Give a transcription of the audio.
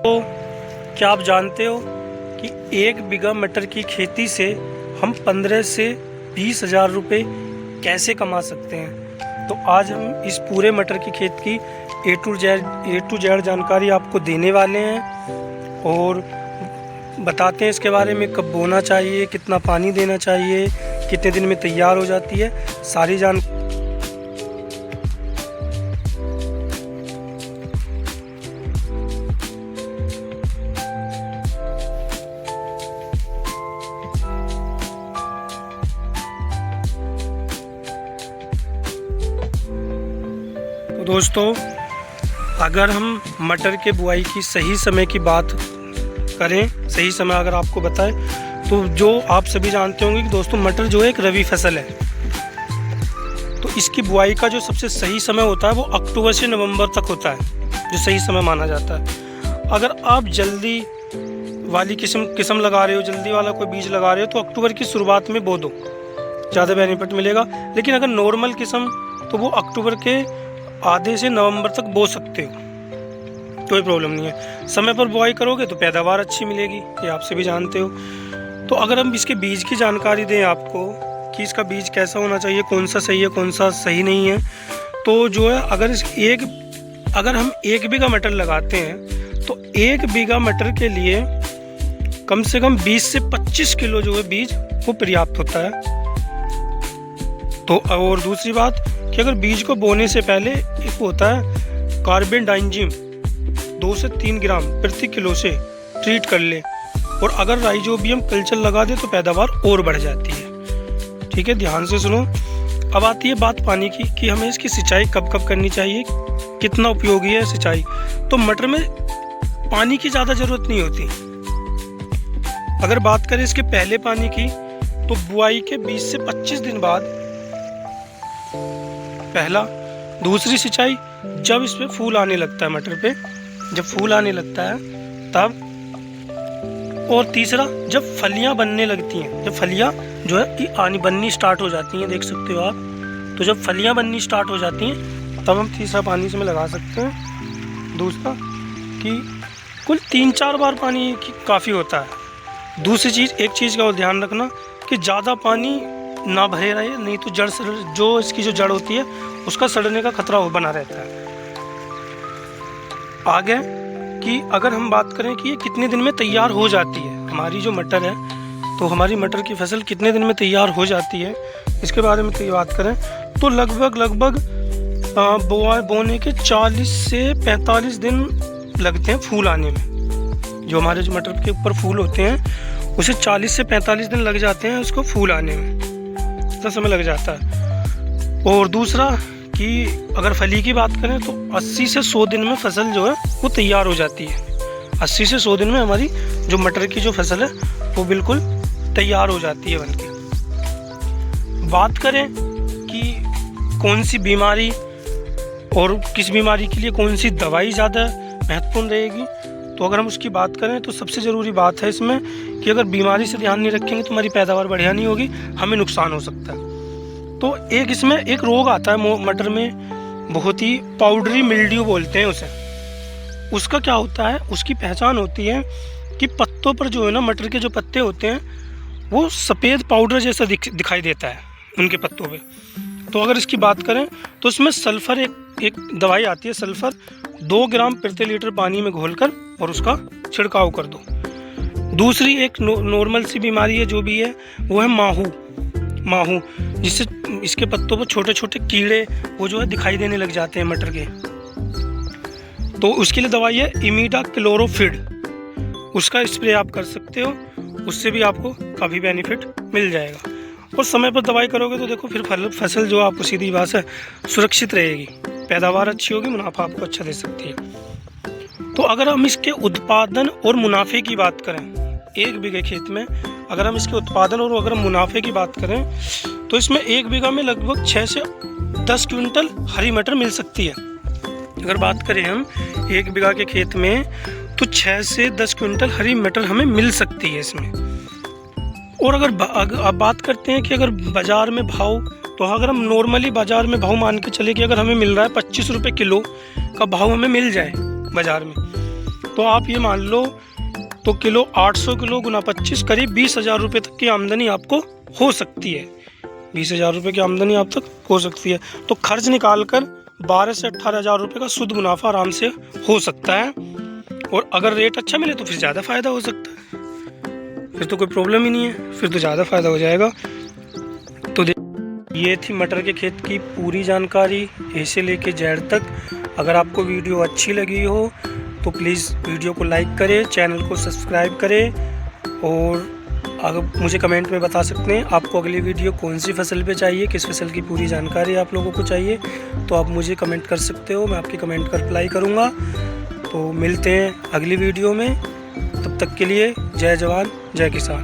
तो क्या आप जानते हो कि 1 बीघा मटर की खेती से हम 15 से 20 हज़ार रुपये कैसे कमा सकते हैं। तो आज हम इस पूरे मटर की खेत की ए टू जेड जानकारी आपको देने वाले हैं और बताते हैं इसके बारे में, कब बोना चाहिए, कितना पानी देना चाहिए, कितने दिन में तैयार हो जाती है, सारी तो दोस्तों, अगर हम मटर के बुआई की सही समय की बात करें, सही समय अगर आपको बताएं, तो जो आप सभी जानते होंगे कि दोस्तों मटर जो है एक रबी फसल है। तो इसकी बुआई का जो सबसे सही समय होता है वो अक्टूबर से नवंबर तक होता है, जो सही समय माना जाता है। अगर आप जल्दी वाली किस्म लगा रहे हो, जल्दी वाला कोई बीज लगा रहे हो, तो अक्टूबर की शुरुआत में बो दो, ज़्यादा बेनिफिट मिलेगा। लेकिन अगर नॉर्मल किस्म, तो वो अक्टूबर के आधे से नवंबर तक बो सकते हो, कोई प्रॉब्लम नहीं है। समय पर बुआई करोगे तो पैदावार अच्छी मिलेगी, ये आप सभी जानते हो। तो अगर हम इसके बीज की जानकारी दें आपको कि इसका बीज कैसा होना चाहिए, कौन सा सही है, कौन सा सही नहीं है, तो जो है अगर हम 1 बीघा मटर लगाते हैं तो 1 बीघा मटर के लिए कम से कम 20 से 25 किलो जो है बीज वो पर्याप्त होता है। तो और दूसरी बात कि अगर बीज को बोने से पहले एक होता है कार्बेंडाइजिम 2 से 3 ग्राम प्रति किलो से ट्रीट कर ले, और अगर राइजोबियम कल्चर लगा दे तो पैदावार और बढ़ जाती है। ठीक है, ध्यान से सुनो। अब आती है बात पानी की कि हमें इसकी सिंचाई कब कब करनी चाहिए, कितना उपयोगी है सिंचाई। तो मटर में पानी की ज़्यादा ज़रूरत नहीं होती। अगर बात करें इसके पहले पानी की, तो बुआई के 20 से 25 दिन बाद पहला। दूसरी सिंचाई जब इसमें फूल आने लगता है, मटर पे जब फूल आने लगता है तब। और तीसरा जब फलियां बनने लगती हैं, जब फलियां जो है बननी स्टार्ट हो जाती हैं, देख सकते हो आप। तो जब फलियां बननी स्टार्ट हो जाती हैं तब हम तीसरा पानी इसमें लगा सकते हैं। दूसरा कि कुल 3-4 बार पानी काफ़ी होता है। दूसरी चीज़, एक चीज़ का ध्यान रखना कि ज़्यादा पानी ना भरे रहे, नहीं तो इसकी जो जड़ होती है उसका सड़ने का खतरा बना रहता है। आगे कि अगर हम बात करें कि ये कितने दिन में तैयार हो जाती है, हमारी जो मटर है, तो हमारी मटर की फसल कितने दिन में तैयार हो जाती है, इसके बारे में तो बात करें तो लगभग बोने के 40 से 45 दिन लगते हैं फूल आने में। जो हमारे जो मटर के ऊपर फूल होते हैं उसे 40 से 45 दिन लग जाते हैं उसको फूल आने में, इतना समय लग जाता है। और दूसरा कि अगर फली की बात करें तो 80 से 100 दिन में फसल जो है वो तैयार हो जाती है। 80 से 100 दिन में हमारी जो मटर की जो फसल है वो बिल्कुल तैयार हो जाती है बनके। बात करें कि कौन सी बीमारी और किस बीमारी के लिए कौन सी दवाई ज़्यादा महत्वपूर्ण रहेगी, तो अगर हम उसकी बात करें तो सबसे ज़रूरी बात है इसमें कि अगर बीमारी से ध्यान नहीं रखेंगे तो हमारी पैदावार बढ़िया नहीं होगी, हमें नुकसान हो सकता है। तो इसमें एक रोग आता है मटर में, बहुत ही पाउडरी मिल्ड्यू बोलते हैं उसे। उसका क्या होता है, उसकी पहचान होती है कि पत्तों पर जो है ना, मटर के जो पत्ते होते हैं वो सफ़ेद पाउडर जैसा दिखाई देता है उनके पत्तों पे। तो अगर इसकी बात करें तो उसमें सल्फ़र एक दवाई आती है, सल्फ़र 2 ग्राम प्रति लीटर पानी में घोलकर और उसका छिड़काव कर दो। दूसरी एक नॉर्मल सी बीमारी है जो भी है, वो है माहू, जिससे इसके पत्तों पर छोटे छोटे कीड़े वो जो है दिखाई देने लग जाते हैं मटर के। तो उसके लिए दवाई है इमिडाक्लोरोफिड, उसका स्प्रे आप कर सकते हो, उससे भी आपको काफ़ी बेनिफिट मिल जाएगा। और समय पर दवाई करोगे तो देखो फिर फसल जो आपको सीधी बात है सुरक्षित रहेगी, पैदावार अच्छी होगी, मुनाफा आपको अच्छा दे सकती है। तो अगर हम इसके उत्पादन और मुनाफे की बात करें, 1 बीघे खेत में अगर हम इसके उत्पादन और अगर हम मुनाफे की बात करें तो इसमें 1 बीघा में लगभग 6 से 10 क्विंटल हरी मटर मिल सकती है। अगर बात करें हम 1 बीघा के खेत में तो 6 से 10 क्विंटल हरी मटर हमें मिल सकती है इसमें। और अगर बात करते हैं कि अगर बाज़ार में भाव, तो अगर हम नॉर्मली बाज़ार में भाव मान के चले कि अगर हमें मिल रहा है 25 रुपये किलो का भाव हमें मिल जाए बाज़ार में, तो आप ये मान लो तो किलो 800 किलो गुना 25 करीब 20,000 रुपये तक की आमदनी आपको हो सकती है। 20,000 रुपये की आमदनी आप तक हो सकती है। तो खर्च निकाल कर 12 से 18,000 रुपये का शुद्ध मुनाफा आराम से हो सकता है। और अगर रेट अच्छा मिले तो फिर ज़्यादा फ़ायदा हो सकता है, फिर तो कोई प्रॉब्लम ही नहीं है, फिर तो ज़्यादा फ़ायदा हो जाएगा। तो ये थी मटर के खेत की पूरी जानकारी ए से लेके जेड तक। अगर आपको वीडियो अच्छी लगी हो तो प्लीज़ वीडियो को लाइक करें, चैनल को सब्सक्राइब करें और अगर मुझे कमेंट में बता सकते हैं आपको अगली वीडियो कौन सी फसल पे चाहिए, किस फसल की पूरी जानकारी आप लोगों को चाहिए, तो आप मुझे कमेंट कर सकते हो, मैं आपकी कमेंट का रिप्लाई करूँगा। तो मिलते हैं अगली वीडियो में, तब तक के लिए जय जवान जय किसान।